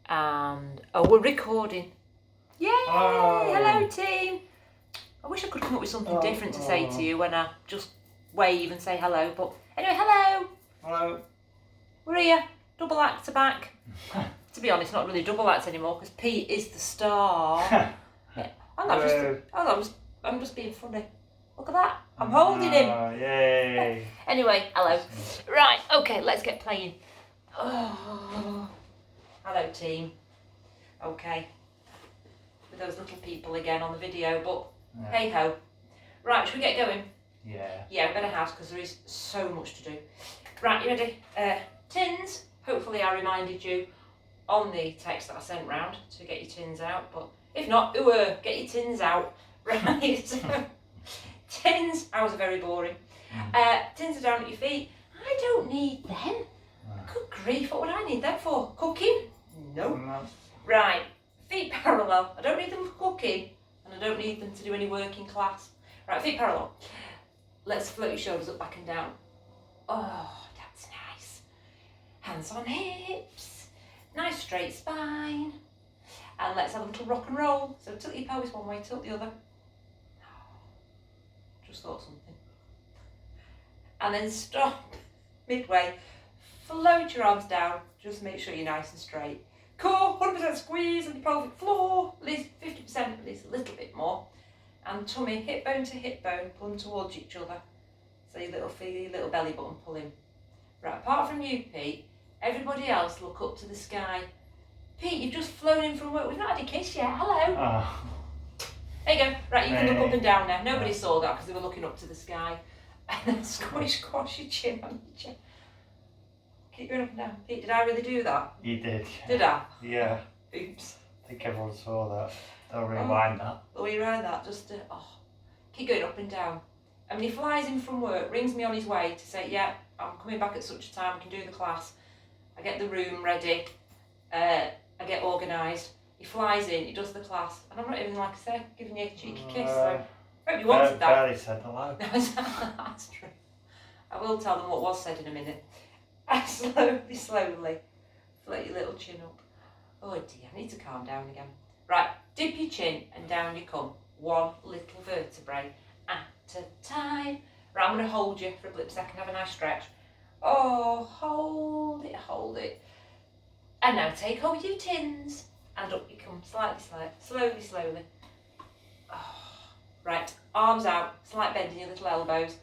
And, oh, we're recording. Yay! Oh. Hello, team. I wish I could come up with something different to say to you when I just wave and say hello. But anyway, hello. Hello. We're here. Double act back. To be honest, not really double act anymore because Pete is the star. Yeah. I'm just being funny. Look at that. I'm holding him. Yay. Anyway, hello. Right, okay, let's get playing. Oh. Hello, team. Okay. With those little people again on the video, but hey ho. Right, should we get going? Yeah. Yeah, we better have because there is so much to do. Right, you ready? Tins. Hopefully I reminded you on the text that I sent round to get your tins out, but if not, get your tins out. Right. Tins. Ours are very boring. Tins are down at your feet. I don't need them. Good grief, what would I need them for? Cooking? No. Right. Feet parallel. I don't need them for cooking, and I don't need them to do any work in class. Right, feet parallel. Let's float your shoulders up, back and down. Oh, that's nice. Hands on hips. Nice straight spine. And let's have a little rock and roll. So tilt your pelvis one way, tilt the other. Just thought something. And then stop midway. Float your arms down. Just make sure you're nice and straight. Core, 100% squeeze on your pelvic floor. At least 50%, at least a little bit more. And tummy, hip bone to hip bone, pulling towards each other. So feel your little belly button pulling. Right, apart from you, Pete, everybody else look up to the sky. Pete, you've just flown in from work. We've not had a kiss yet. Hello. Oh. There you go. Right, you can look up and down now. Nobody saw that because they were looking up to the sky. And then squish your chin on your chin. Keep going up and down. Pete, did I really do that? You did. Did I? Yeah. Oops. I think everyone saw that. They'll rewind that. They'll rewind that just to, keep going up and down. And when he flies in from work, rings me on his way to say, yeah, I'm coming back at such a time, I can do the class. I get the room ready. I get organised. He flies in, he does the class. And I'm not even, like I say, giving you a cheeky kiss. So hope you wanted that. Barely said hello. That's true. I will tell them what was said in a minute. Slowly, float your little chin up. Oh dear, I need to calm down again. Right, dip your chin and down you come. One little vertebrae at a time. Right, I'm going to hold you for a blip second, have a nice stretch. Oh, hold it. And now take hold of your tins and up you come, slowly. Oh. Right, arms out, slight bend in your little elbows.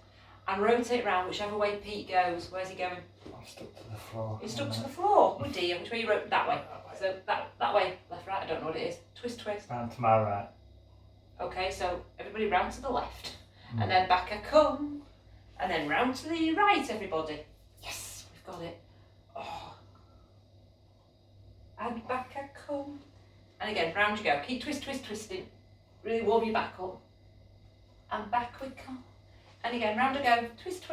And rotate round whichever way Pete goes. Where's he going? I'm stuck to the floor. He's stuck to the floor. Oh dear, which way you rotate? That way. So that way, left, right, I don't know what it is. Twist. Round to my right. Okay, so everybody round to the left. And then back I come. And then round to the right, everybody. Yes, we've got it. Oh. And back I come. And again, round you go. Keep twisting. Really warm your back up. And back we come. And again, round I go, twist.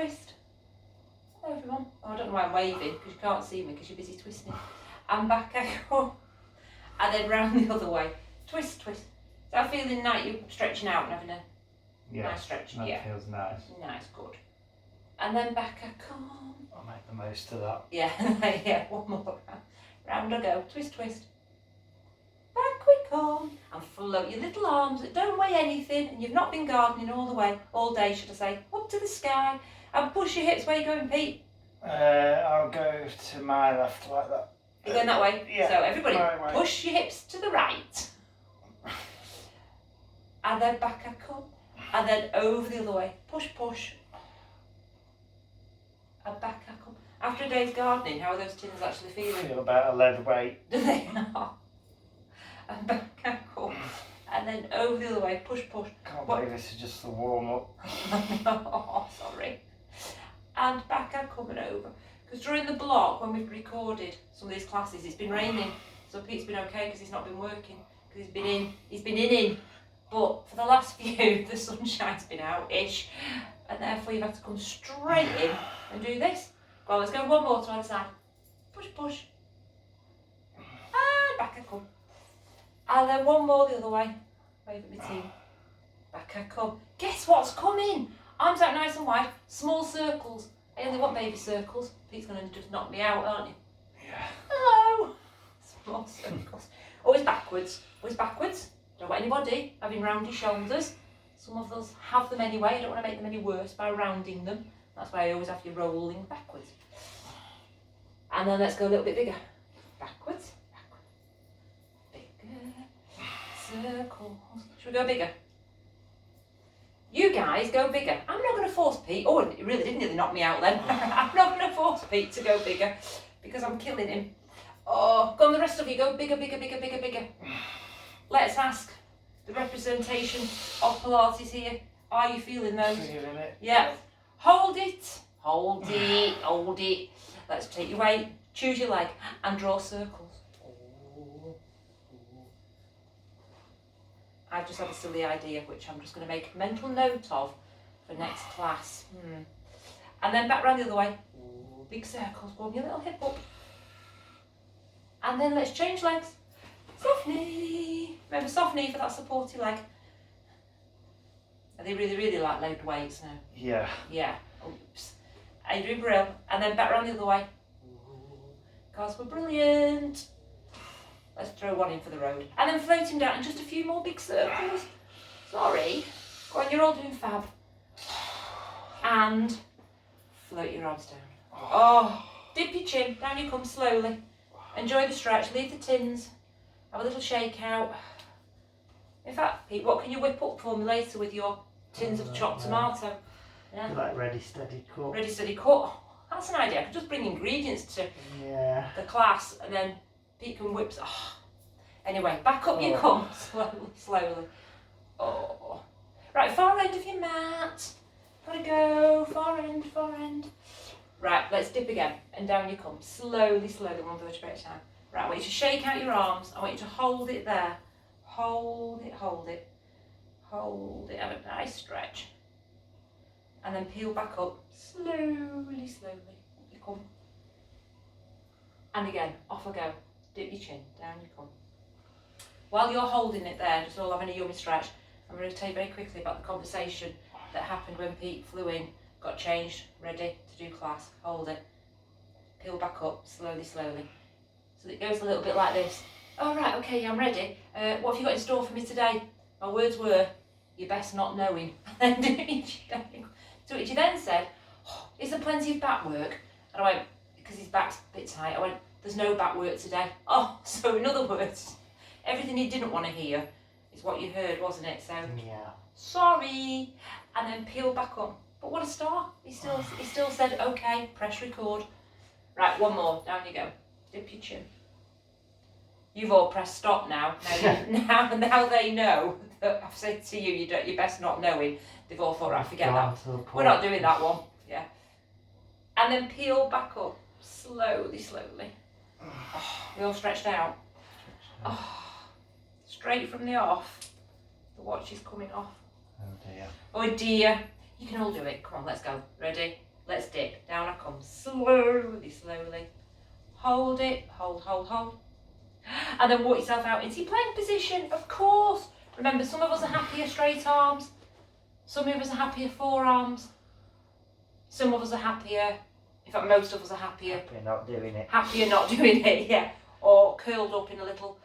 Hello everyone. Oh, I don't know why I'm waving, because you can't see me, because you're busy twisting. And back I go. And then round the other way. Twist. So I'm feeling like you're stretching out and having a nice stretch. That feels nice. Nice, good. And then back I come. I'll make the most of that. Yeah, one more round. Round I go, twist. Back we come. And float your little arms that don't weigh anything, and you've not been gardening all day, should I say, up to the sky. And push your hips. Where you going, Pete? I'll go to my left like that. You're going that way? Yeah. So everybody, Right. Push your hips to the right. And then back I come. And then over the other way. Push. And back I come. After a day's gardening, how are those tins actually feeling? Feel about a lead weight. Do they? And back I come. And then over the other way. Push. Can't believe this is just the warm up. Oh, sorry. And back I come and over. Because during the block, when we've recorded some of these classes, it's been raining. So Pete's been okay because he's not been working. Because he's been in. But for the last few, the sunshine's been out-ish. And therefore you've had to come straight in and do this. Well, let's go one more to either side. Push. And back I come. And then one more the other way. Wave at my team. Back I come. Guess what's coming? Arms out nice and wide. Small circles. I only want baby circles. Pete's going to just knock me out, aren't you? Yeah. Hello. More circles. Always backwards. Always backwards. Don't want anybody having roundy shoulders. Some of us have them anyway. I don't want to make them any worse by rounding them. That's why I always have you rolling backwards. And then let's go a little bit bigger. Backwards, backwards. Bigger. Circles. Should we go bigger? You guys go bigger. I'm not going to force Pete. Oh, it really did nearly knock me out then. I'm not going to force Pete to go bigger because I'm killing him. Oh, go on, the rest of you go bigger, bigger, bigger, bigger, bigger. Let's ask the representation of Pilates here. Are you feeling those? Feeling it. Yeah. Hold it. Hold it. Hold it. Let's take your weight. Choose your leg and draw circles. I've just had a silly idea which I'm just going to make a mental note of for next class. And then back round the other way. Big circles. Warm your little hip up. And then let's change legs. Soft knee. Remember, soft knee for that supporty leg. Are they really, really like load weights now? Yeah. Yeah. Oops. Adrian Brill. And then back round the other way. Because we're brilliant. Let's throw one in for the road. And then float him down in just a few more big circles. Sorry. Go on, you're all doing fab. And float your arms down. Oh, dip your chin. Down you come slowly. Enjoy the stretch. Leave the tins. Have a little shake out. In fact, Pete, what can you whip up for me later with your tins of chopped tomato? Yeah. Like ready, steady, cut. Ready, steady, cut. That's an idea. I could just bring ingredients to the class and then Pete can whip. Oh. Anyway, back up you come. Slowly. Oh. Right, far end of your mat. Gotta go. Far end, far end. Right, let's dip again. And down you come. Slowly, slowly, one vertebrae at a time. Right, I want you to shake out your arms. I want you to hold it there. Hold it, hold it. Hold it. Have a nice stretch. And then peel back up. Slowly, slowly. Up you come. And again, off I go. Dip your chin. Down you come. While you're holding it there, just all having a yummy stretch, I'm going to tell you very quickly about the conversation that happened when Pete flew in, got changed, ready to do class. Hold it. Peel back up. Slowly, slowly. So it goes a little bit like this. Oh, right, okay, I'm ready. What have you got in store for me today? My words were, you're best not knowing. And then so she then said, oh, is there plenty of back work? And I went, because his back's a bit tight, I went, there's no back work today. Oh, so in other words, everything he didn't want to hear is what you heard, wasn't it? So, yeah. Sorry. And then peel back up. But what a start. He still said, okay, press record. Right, one more. Down you go. Dip your chin. You've all pressed stop now. Now they know that I've said to you, you're best not knowing. They've all thought, right, forget that. We're not doing that one. Yeah. And then peel back up. Slowly, slowly. Oh, we all stretched out. Oh, straight from the off. The watch is coming off. Oh dear. Oh dear. You can all do it. Come on, let's go. Ready? Let's dip. Down I come. Slowly, slowly. Hold it. Hold, hold, hold. And then walk yourself out into your plank position, of course. Remember, some of us are happier straight arms. Some of us are happier forearms. Some of us are happier, in fact most of us are happier. Happier not doing it. Happier not doing it, yeah. Or curled up in a little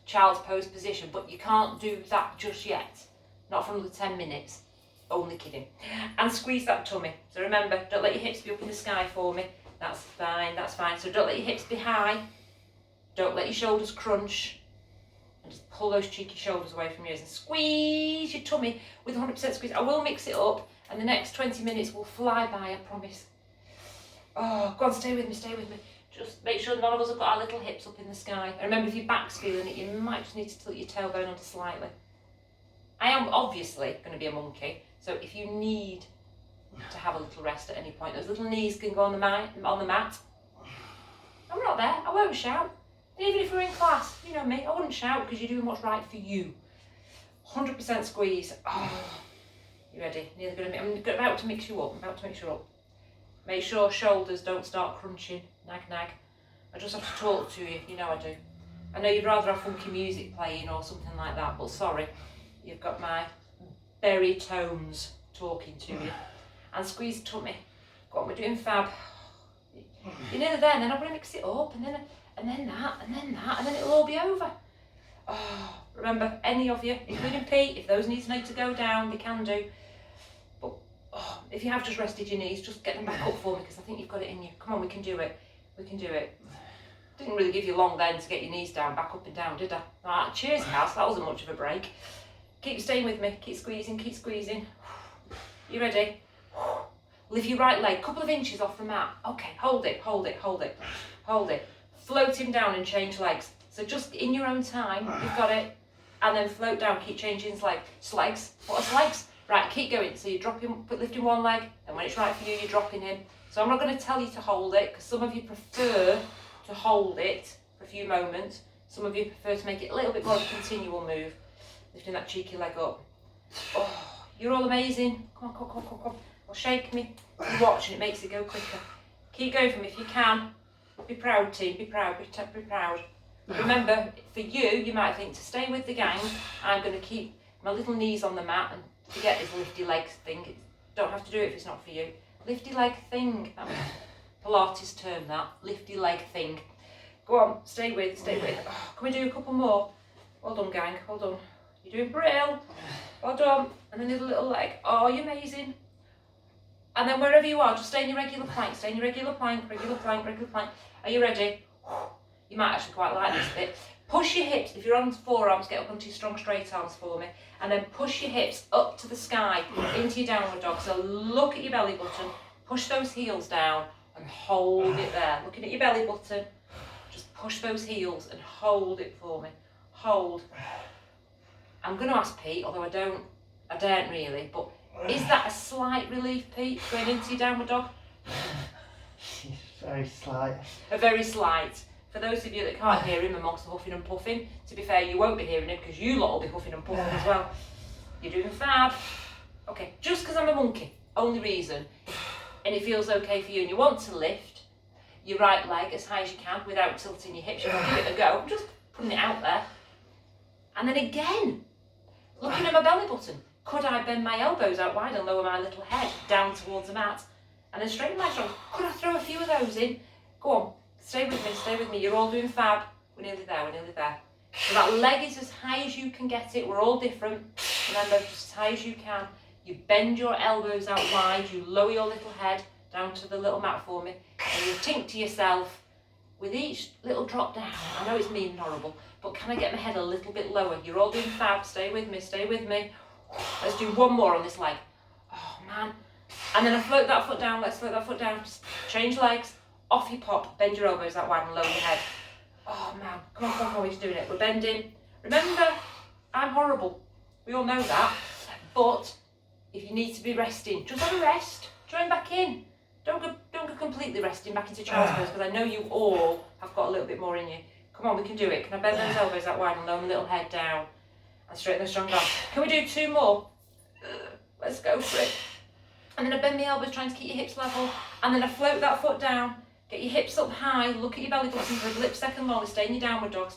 child's pose position. But you can't do that just yet. Not for another 10 minutes. Only kidding. And squeeze that tummy. So remember, don't let your hips be up in the sky for me. That's fine, that's fine. So don't let your hips be high. Don't let your shoulders crunch. And just pull those cheeky shoulders away from your ears and squeeze your tummy with 100% squeeze. I will mix it up and the next 20 minutes will fly by, I promise. Oh, go on, stay with me, stay with me. Just make sure none of us have got our little hips up in the sky. And remember, if your back's feeling it, you might just need to tilt your tailbone under slightly. I am obviously going to be a monkey, so if you need to have a little rest at any point, those little knees can go on the mat. I'm not there, I won't shout. Even if we're in class, you know me, I wouldn't shout because you're doing what's right for you. 100% squeeze. Oh, you ready? Nearly going to. I'm about to mix you up. Make sure shoulders don't start crunching. Nag, nag. I just have to talk to you. You know I do. I know you'd rather have funky music playing or something like that, but sorry, you've got my berry tones talking to you. And squeeze tummy. Go on, we're doing fab. You're nearly there, and then I'm going to mix it up, and then and then that, and then that, and then it'll all be over. Oh, remember, any of you, including Pete, if those knees need to go down, they can do. But if you have just rested your knees, just get them back up for me, because I think you've got it in you. Come on, we can do it. We can do it. Didn't really give you long then to get your knees down, back up and down, did I? Ah, cheers, Cass, that wasn't much of a break. Keep staying with me, keep squeezing, keep squeezing. You ready? Lift your right leg, couple of inches off the mat. Okay, hold it, hold it, hold it, hold it. Float him down and change legs. So just in your own time, you've got it. And then float down, keep changing his legs. What are legs? Right, keep going. So you're lifting one leg, and when it's right for you, you're dropping him. So I'm not going to tell you to hold it, because some of you prefer to hold it for a few moments. Some of you prefer to make it a little bit more of a continual move. Lifting that cheeky leg up. Oh, you're all amazing. Come on, come on, come on, come on. Well, shake me. You watch and it makes it go quicker. Keep going for me if you can. Be proud, team. Be proud. Be proud. Remember, for you, you might think to stay with the gang, I'm going to keep my little knees on the mat and forget this lifty legs thing. Don't have to do it if it's not for you. Lifty leg thing. That was Pilates term, that. Lifty leg thing. Go on, stay with. Oh, can we do a couple more? Well done, gang. Well done. You're doing brilliant. Well done. And then the little leg. Oh, you're amazing. And then wherever you are, just stay in your regular plank. Stay in your regular plank, regular plank, regular plank. Are you ready? You might actually quite like this bit. Push your hips. If you're on forearms, get up onto your strong straight arms for me. And then push your hips up to the sky, into your downward dog. So look at your belly button. Push those heels down and hold it there. Looking at your belly button. Just push those heels and hold it for me. Hold. I'm going to ask Pete, although I daren't really, but is that a slight relief, Pete, going into your downward dog? Very slight. A very slight. For those of you that can't hear him amongst the huffing and puffing, to be fair, you won't be hearing him because you lot will be huffing and puffing as well. You're doing fab. Okay, just because I'm a monkey, only reason. And it feels okay for you and you want to lift your right leg as high as you can without tilting your hips, you can give it a go. I'm just putting it out there. And then again, looking at my belly button. Could I bend my elbows out wide and lower my little head down towards the mat? And then straighten my shoulders. Could I throw a few of those in? Go on, stay with me. You're all doing fab. We're nearly there. So that leg is as high as you can get it. We're all different. Remember, just as high as you can. You bend your elbows out wide. You lower your little head down to the little mat for me. And you think to yourself, with each little drop down, I know it's mean and horrible, but can I get my head a little bit lower? You're all doing fab. Stay with me. Let's do one more on this leg. Oh, man. And then I float that foot down. Let's float that foot down. Just change legs. Off you pop. Bend your elbows that wide and lower your head. Oh, man. Come on. We're doing it. We're bending. Remember, I'm horrible. We all know that. But if you need to be resting, just have a rest. Join back in. Don't go completely resting back into child's pose, because I know you all have got a little bit more in you. Come on, we can do it. Can I bend those elbows that wide and lower my little head down? And straighten those strong arms. Can we do two more? Let's go for it. And then I bend my elbows, trying to keep your hips level. And then I float that foot down. Get your hips up high. Look at your belly button for a blip second longer. Stay in your downward dog.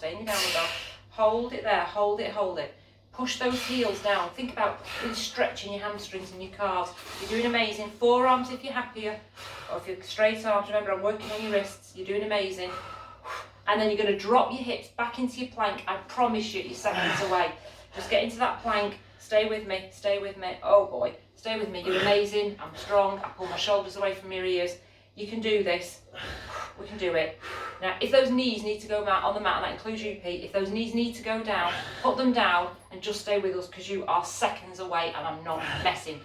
Hold it there. Hold it. Push those heels down. Think about really stretching your hamstrings and your calves. You're doing amazing. Forearms if you're happier. Or if you're straight arms, remember I'm working on your wrists. You're doing amazing. And then you're going to drop your hips back into your plank. I promise you're seconds away. Just get into that plank. Stay with me. Oh boy. Stay with me. You're amazing. I'm strong. I pull my shoulders away from your ears. You can do this. We can do it. Now, if those knees need to go on the mat, and that includes you, Pete, if those knees need to go down, put them down and just stay with us, because you are seconds away and I'm not messing.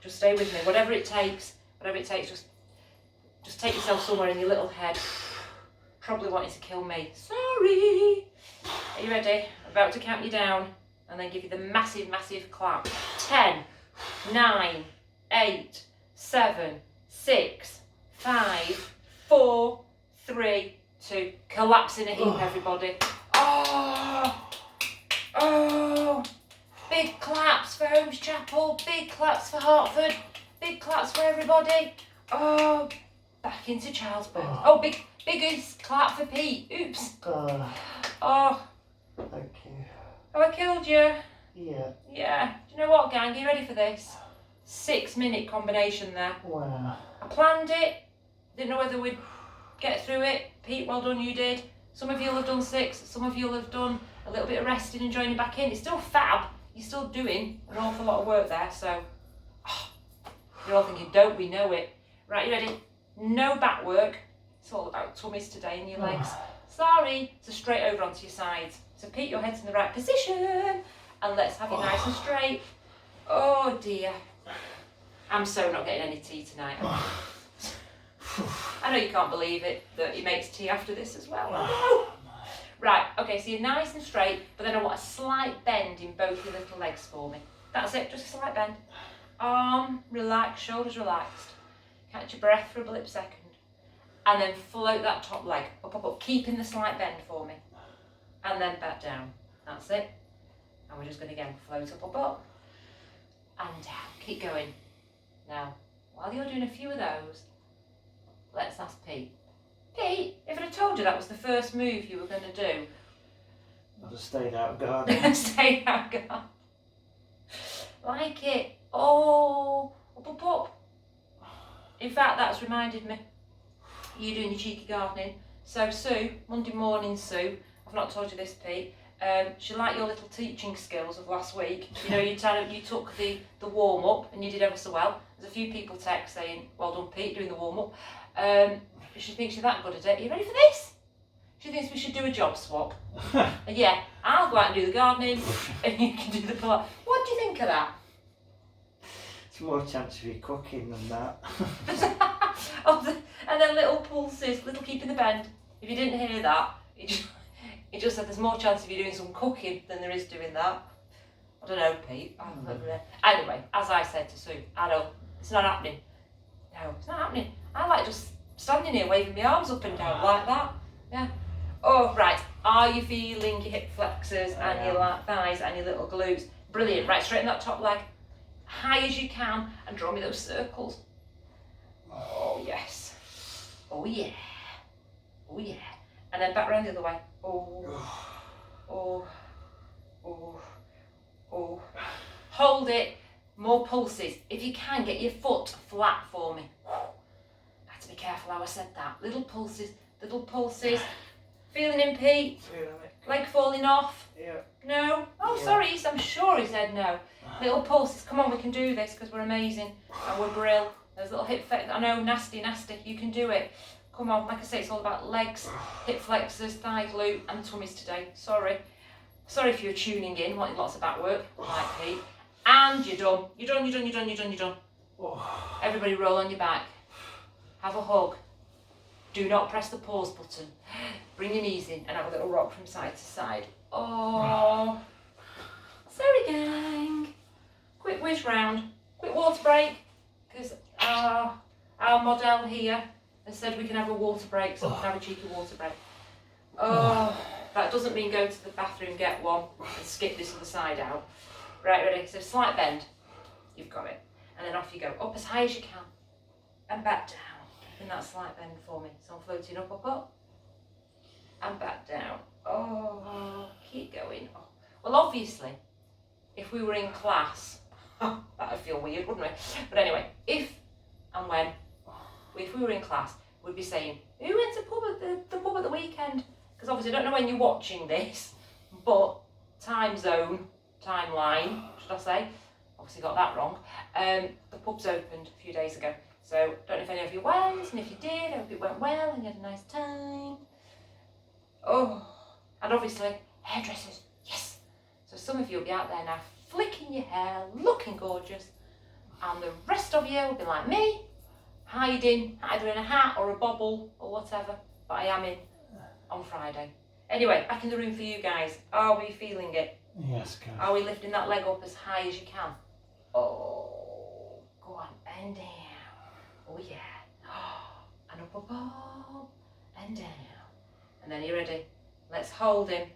Just stay with me. Whatever it takes, just take yourself somewhere in your little head. Probably wanting to kill me. Sorry. Are you ready? I'm about to count you down and then give you the massive clap. 10, 9, 8, 7, 6, 5, 4, 3, 2. Collapse in a heap, everybody. Oh. Big claps for Holmes Chapel. Big claps for Hartford. Big claps for everybody. Oh, back into child's pose. Oh, biggest clap for Pete. Oops. Oh. Thank you. Have I killed you? Yeah. Do you know what, gang? Are you ready for this? 6-minute combination there. Wow. I planned it. Didn't know whether get through it. Pete, well done, you did. Some of you will have done 6, some of you will have done a little bit of resting and joining back in. It's still fab. You're still doing an awful lot of work there, so you're all thinking, don't we know it? Right, you ready? No back work. It's all about tummies today and your legs. Sorry. So straight over onto your sides. So Pete, your head's in the right position. And let's have you nice and straight. Oh dear. I'm so not getting any tea tonight. I know you can't believe it, that he makes tea after this as well. Right, okay, so you're nice and straight, but then I want a slight bend in both your little legs for me. That's it, just a slight bend. Arm relaxed, shoulders relaxed. Catch your breath for a blip second. And then float that top leg up, up, up, keeping the slight bend for me. And then back down. That's it. And we're just going to again float up, up, up. And down. Keep going. Now, while you're doing a few of those, let's ask Pete. Pete, if I'd have told you that was the first move you were going to do, I'd have stayed out garden. stay out, God. Like it. Oh, up, up, up. In fact, that's reminded me. You doing your cheeky gardening. So Sue, Monday morning Sue, I've not told you this, Pete. She liked your little teaching skills of last week. You know, you took the warm up and you did ever so well. There's a few people text saying, well done Pete, doing the warm up. She thinks you're that good at it. Are you ready for this? She thinks we should do a job swap. Yeah, I'll go out and do the gardening and you can do the Pilates. What do you think of that? It's more chance of you cooking than that. And then little pulses, little keeping the bend. If you didn't hear that, he just said there's more chance of you doing some cooking than there is doing that. I don't know, Pete. Anyway, as I said to Sue, I know, it's not happening. No, it's not happening. I like just standing here waving my arms up and down like that. Yeah. Oh, right. Are you feeling your hip flexors and your thighs and your little glutes? Brilliant. Right, straighten that top leg high as you can and draw me those circles. Oh, yes. Oh, yeah. Oh, yeah. And then back round the other way. Oh. Oh. Oh. Oh. Hold it. More pulses. If you can, get your foot flat for me. I have to be careful how I said that. Little pulses. Little pulses. Feeling in, Pete? Leg falling off? Yeah. No? Oh, Yeah. sorry, I'm sure he said no. Little pulses. Come on, we can do this because we're amazing. And we're brill. There's little hip flex. I know, nasty, nasty. You can do it. Come on, like I say, it's all about legs, hip flexors, thigh glute, and tummies today. Sorry. Sorry if you're tuning in, wanting lots of back work, like Pete. And you're done. You're done, you're done, you're done, you're done, you're done. Oh. Everybody roll on your back. Have a hug. Do not press the pause button. Bring your knees in and have a little rock from side to side. Oh. Sorry, gang. Quick whiz round. Quick water break. Because our model here has said we can have a water break, so we can have a cheeky water break. Oh. That doesn't mean go to the bathroom, get one, and skip this other side out. Right, ready? So slight bend. You've got it. And then off you go. Up as high as you can. And back down. Keeping that slight bend for me. So I'm floating up, up, up. And back down. Oh, keep going. Oh. Well, obviously, if we were in class, that would feel weird, wouldn't it? But anyway, if and when, if we were in class, we'd be saying, who went to the pub at the weekend? Because obviously I don't know when you're watching this, but time zone, timeline, should I say, obviously got that wrong. The pub's opened a few days ago, so don't know if any of you went, and if you did, I hope it went well and you had a nice time. Oh, and obviously hairdressers, yes. So some of you will be out there now flicking your hair, looking gorgeous, and the rest of you will be like me, hiding either in a hat or a bobble or whatever, but I am in on Friday. Anyway, back in the room for you guys. Are we feeling it? Yes, guys. Are we lifting that leg up as high as you can? Oh, go on, and down. Oh yeah. And up, up, up, and down. And then you're ready. Let's hold him.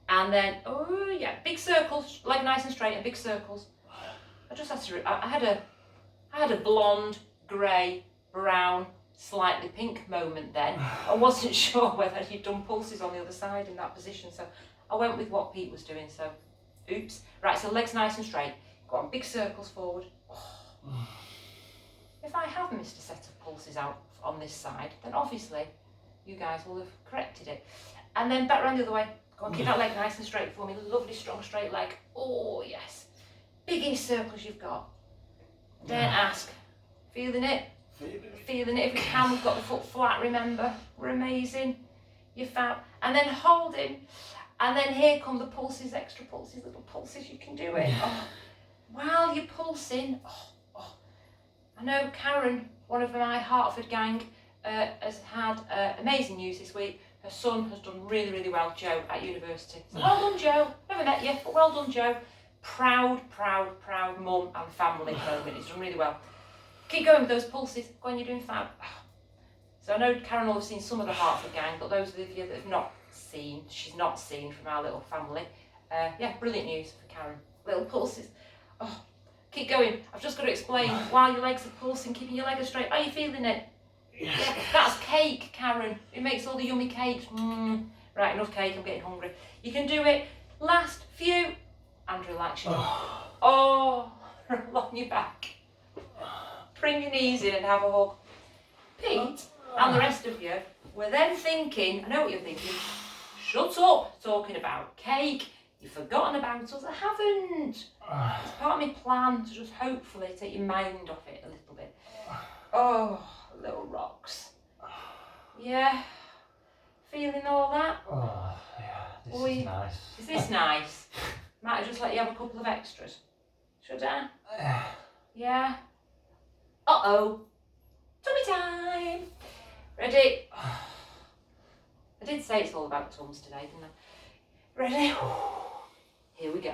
And then, oh yeah, big circles, leg nice and straight, and big circles. I just had to, I had a blonde, grey, brown, slightly pink moment then. I wasn't sure whether you'd done pulses on the other side in that position, so I went with what Pete was doing, so oops. Right, so legs nice and straight. Go on, big circles forward. Oh. If I have missed a set of pulses out on this side, then obviously you guys will have corrected it. And then back round the other way. Go on, keep that leg nice and straight for me. Lovely, strong, straight leg. Oh, yes. Biggest circles you've got. Don't ask. Feeling it? Feeling it. If we can, we've got the foot flat, remember. We're amazing. You're fab. And then hold him. And then here come the pulses, extra pulses, little pulses. You can do it. Oh. While you're pulsing, I know Karen, one of my Hertford gang, has had amazing news this week. Her son has done really, really well, Joe, at university. So well done, Joe. Never met you, but well done, Joe. Proud, proud, proud mum and family moment. He's done really well. Keep going with those pulses. Go on, you're doing fab. So I know Karen will have seen some of the Hertford gang, but those of you that have not seen, she's not seen from our little family. Yeah, brilliant news for Karen. Little pulses. Oh, keep going. I've just got to explain while your legs are pulsing, keeping your legs straight. Are you feeling it? Yeah, that's cake, Karen. It makes all the yummy cakes. Right, enough cake. I'm getting hungry. You can do it. Last few. And relax your roll on your back. Bring your knees in and have a hug. Pete and the rest of you were then thinking, I know what you're thinking, shut up talking about cake. You've forgotten about us. I haven't. It's part of my plan to just hopefully take your mind off it a little bit. Oh, little rocks. Yeah. Feeling all that? Oh, yeah, this is nice. Is this nice? Might I just let you have a couple of extras? Should I? Yeah. Uh-oh. Tummy time. Ready? I did say it's all about tums today, didn't I? Ready? Here we go.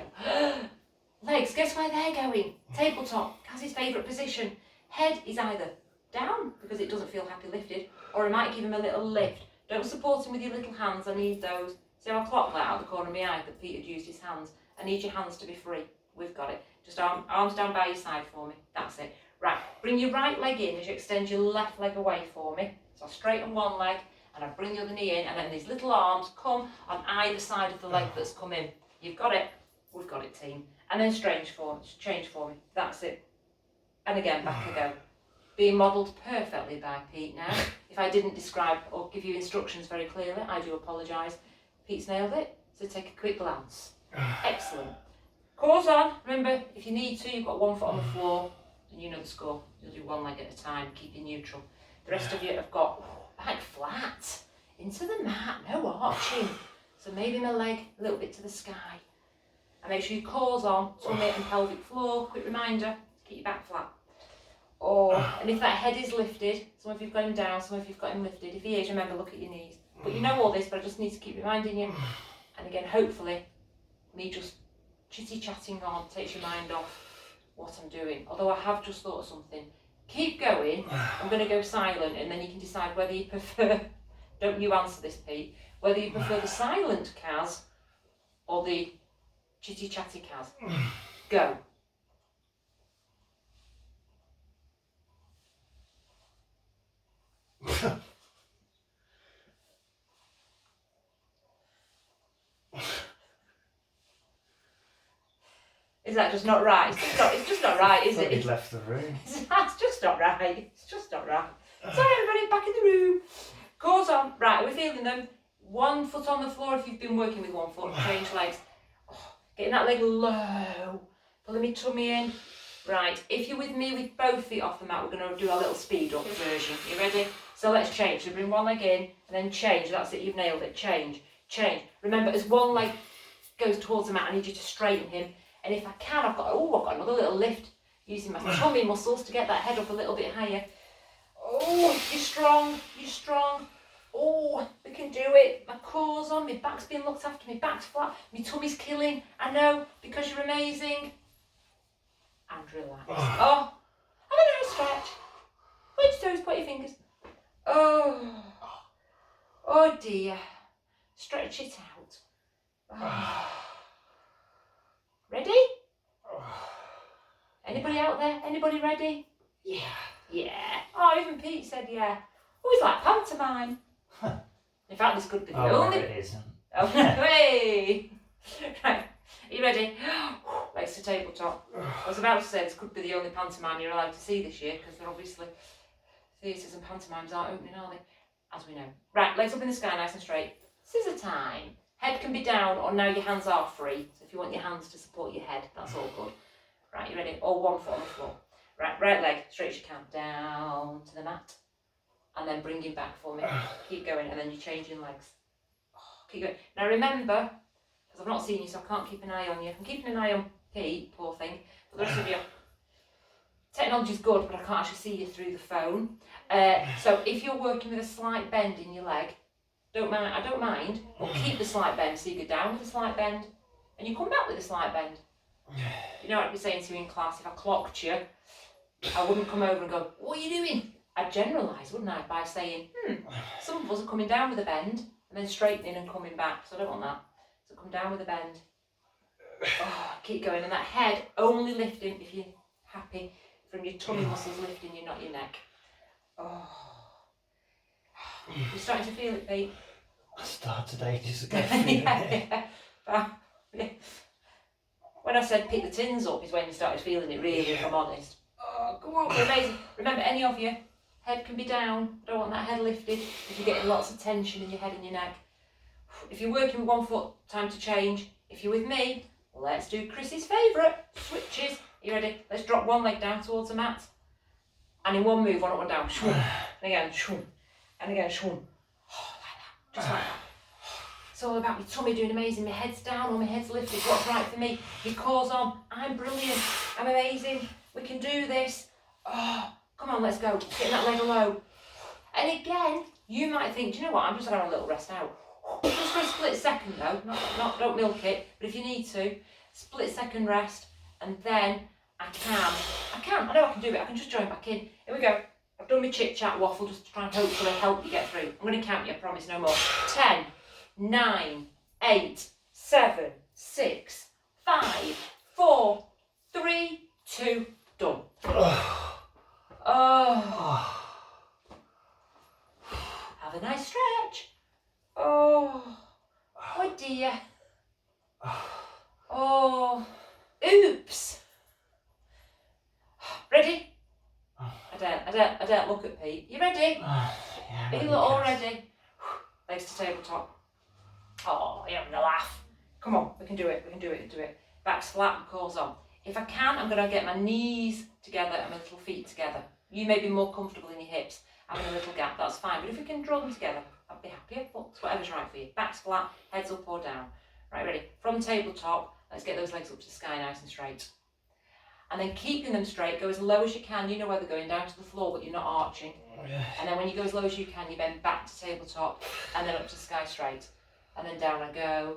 Legs, guess where they're going? Tabletop, Kaz's favourite position. Head is either down because it doesn't feel happy lifted, or I might give him a little lift. Don't support him with your little hands, I need those. See how I clocked that out of the corner of my eye that Pete had used his hands? I need your hands to be free. We've got it. Just arms down by your side for me. That's it. Right, bring your right leg in as you extend your left leg away for me. So I straighten one leg and I bring the other knee in, and then these little arms come on either side of the leg that's come in. You've got it. We've got it, team. And then change for me. That's it. And again, back I go. Being modelled perfectly by Pete now. If I didn't describe or give you instructions very clearly, I do apologise. Pete's nailed it, so take a quick glance. Excellent. Cores on. Remember, if you need to, you've got one foot on the floor, and you know the score. You'll do one leg at a time, keep it neutral. The rest of you have got back flat, into the mat, no arching. So maybe my leg a little bit to the sky. And make sure your core's on, tummy and pelvic floor. Quick reminder, keep your back flat. And if that head is lifted, some of you've got him down, some of you've got him lifted. If he is, remember, look at your knees. But you know all this, but I just need to keep reminding you. And again, hopefully, me just chitty-chatting on takes your mind off what I'm doing. Although I have just thought of something. Keep going. I'm going to go silent, and then you can decide whether you prefer, don't you answer this, Pete, whether you prefer the silent Kaz or the chitty-chatty Kaz. Go. Is that just not right? It's just not right, is it? He's left the room. That's just not right. It's just not right. Sorry, everybody, back in the room. Cores on. Right, are we feeling them? One foot on the floor if you've been working with one foot. Change legs. Getting that leg low. Pulling my tummy in. Right, if you're with me with both feet off the mat, we're going to do a little speed up version. You ready? So let's change. So bring one leg in and then change. That's it, you've nailed it. Change. Change. Remember, as one leg goes towards the mat, I need you to straighten him. And if I can, I've got another little lift using my tummy muscles to get that head up a little bit higher. Oh, you're strong. You're strong. Oh, we can do it. My core's on, my back's being looked after, my back's flat, my tummy's killing. I know, because you're amazing. And relax. Oh, have a nice stretch. Point your toes, point your fingers. Oh dear. Stretch it out. Ready? Anybody out there? Anybody ready? Yeah. Yeah. Oh, even Pete said yeah. Oh, it's like pantomime. In fact, this could be the only... it isn't. Oh, hey! Right, are you ready? Legs to tabletop. I was about to say this could be the only pantomime you're allowed to see this year, because they're obviously theatres and pantomimes aren't opening, are they? as we know. Right, legs up in the sky, nice and straight. Scissor time. Head can be down, or now your hands are free. So if you want your hands to support your head, that's all good. Right, you ready? Or one foot on the floor. Right leg, straight as you can, down to the mat. And then bring it back for me. Keep going, and then you're changing legs. Keep going. Now remember, because I've not seen you, so I can't keep an eye on you. I'm keeping an eye on Pete, poor thing. But the rest of you, technology's good, but I can't actually see you through the phone. So if you're working with a slight bend in your leg, I don't mind, but keep the slight bend. So you go down with a slight bend, and you come back with a slight bend. You know what I'd be saying to you in class, if I clocked you, I wouldn't come over and go, what are you doing? I'd generalise, wouldn't I, by saying, some of us are coming down with a bend, and then straightening and coming back, so I don't want that. So come down with a bend. Keep going, and that head only lifting, if you're happy, from your tummy muscles lifting you, not your neck. You're starting to feel it, Pete? I started ages ago. Yeah. When I said pick the tins up is when you started feeling it, really, if I'm honest. Go on, we're amazing. Remember, any of you, head can be down. I don't want that head lifted if you're getting lots of tension in your head and your neck. If you're working with 1 foot, time to change. If you're with me, let's do Chris's favourite, switches. You ready? Let's drop one leg down towards the mat. And in one move, one up, one down. Shwoom. And again, shwoom. And again, shwoom. Like that. Just like that. It's all about my tummy doing amazing. My head's down or my head's lifted. What's right for me? My core's on. I'm brilliant. I'm amazing. We can do this. Come on, let's go. Getting that leg low. And again, you might think, do you know what? I'm just having a little rest out. Just for a split second though. Don't milk it. But if you need to, split second rest, and then I know I can do it. I can just join back in. Here we go. I've done my chit chat waffle just to try and hopefully help you get through. I'm going to count you. I promise, no more. 10, 9, 8, 7, 6, 5, 4, 3, 2, done. Have a nice stretch. Oh dear. Oops. Ready? I don't look at Pete. You ready? Yeah, Are you all ready? Legs to tabletop. You're having a laugh. Come on, we can do it. Back's flat and core's on. If I can, I'm going to get my knees together and my little feet together. You may be more comfortable in your hips, having a little gap, that's fine. But if we can draw them together, I'd be happier. But it's whatever's right for you. Back's flat, head's up or down. Right, ready? From tabletop, let's get those legs up to the sky nice and straight. And then keeping them straight, go as low as you can. You know where they're going, down to the floor, but you're not arching. And then when you go as low as you can, you bend back to tabletop and then up to sky straight. And then down I go.